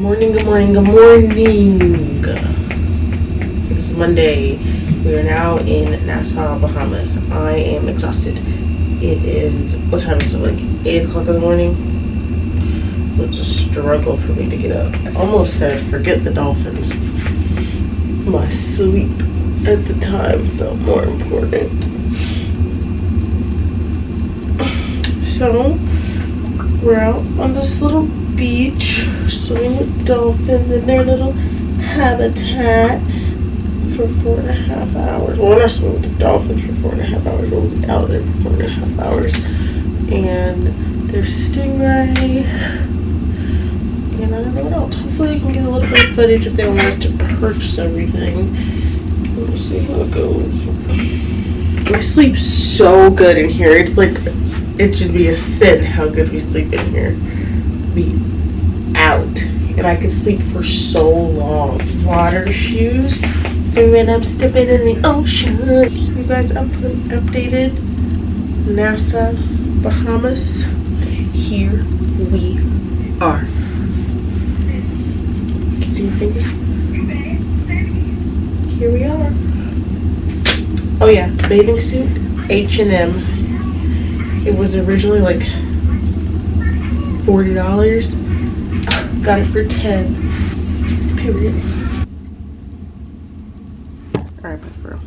morning, good morning, good morning. It is Monday. We are now in Nassau, Bahamas. I am exhausted. It is, what time is it, like 8 o'clock in the morning? It's a struggle for me to get up. I almost said forget the Dolphins. My sleep at the time felt more important. So, we're out on this little beach swimming with dolphins in their little habitat for 4.5 hours. Well, we're not swimming with the dolphins for 4.5 hours. We'll be out there for 4.5 hours. And there's stingray. And I don't know what else. Hopefully I can get a little bit of footage if they want us to purchase everything. We'll see how it goes. We sleep so good in here. It's like, it should be a sin how good we sleep in here. Be out. And I could sleep for so long. Water shoes. And then I'm stepping in the ocean. You guys updated. Nassau, Bahamas. Here we are. Can you see my fingers? Here we are. Oh yeah, bathing suit, H&M. It was originally like $40. Got it for $10. Period. Alright, bye for real.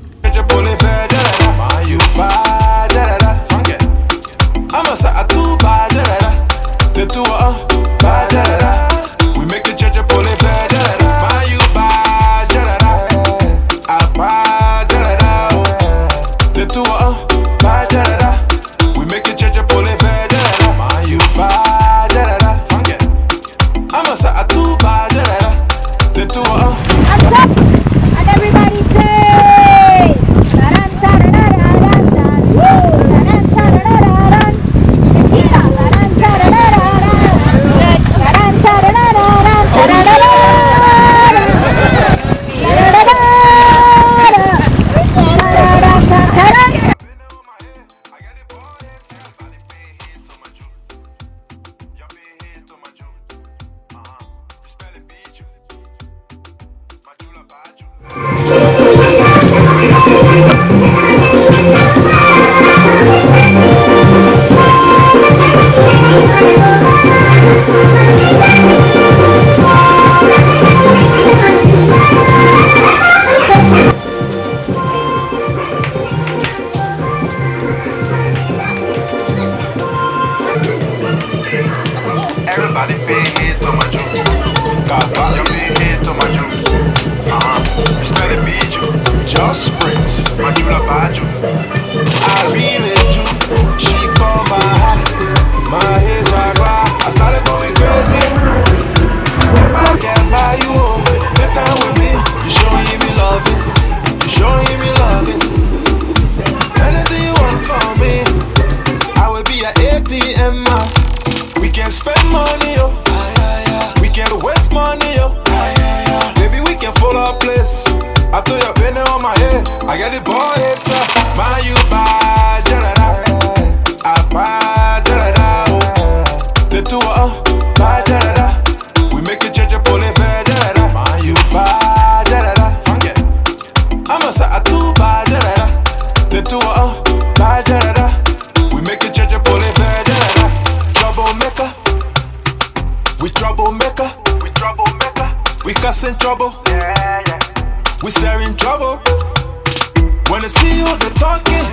We make the church Everybody pay heed to my Jew. God, you pay heed to my Jew. Respect the beat you. Just sprints. My Jew la bad you. I really do. She called my hat. My head chakra. I started going crazy. But I can't buy you home. That time with me. You showing me loving. You showing me loving. Anything you want from me. I will be an ATM man. We can spend money, yo. We can waste money, yo. Baby, we can follow a place. I throw your penny on my head. I got the ball head, sir. Man, you bad, da-da-da. I bad, da-da-da. The two bad, da-da-da. We make it change your pole fair, da-da-da. Man, you bad, da-da-da. I'm a set, I too bad, da-da-da. The two bad, da-da-da. We make it change your pole fair, da-da-da. Troublemaker, we troublemaker, we troublemaker, we causing trouble, yeah, yeah. We stirring trouble. When they see you, they talking,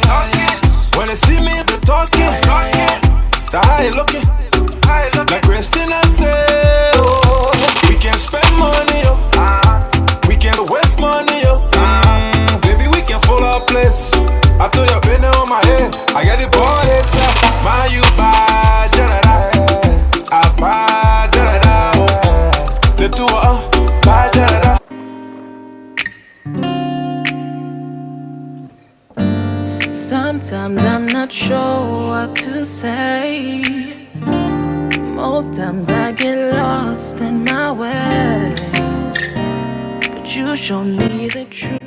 when they see me, they talking, the how you looking, like Christina say, oh, we can spend money, yo, we can waste money, yo, baby, we can follow a place. I throw your penny on my head, I got the ball head, sir. Man, you bad, da-da-da. I bad, da-da-da. The two bad, da-da-da. Sometimes I'm not sure what to say. Most times I get lost in my way. But you show me the truth.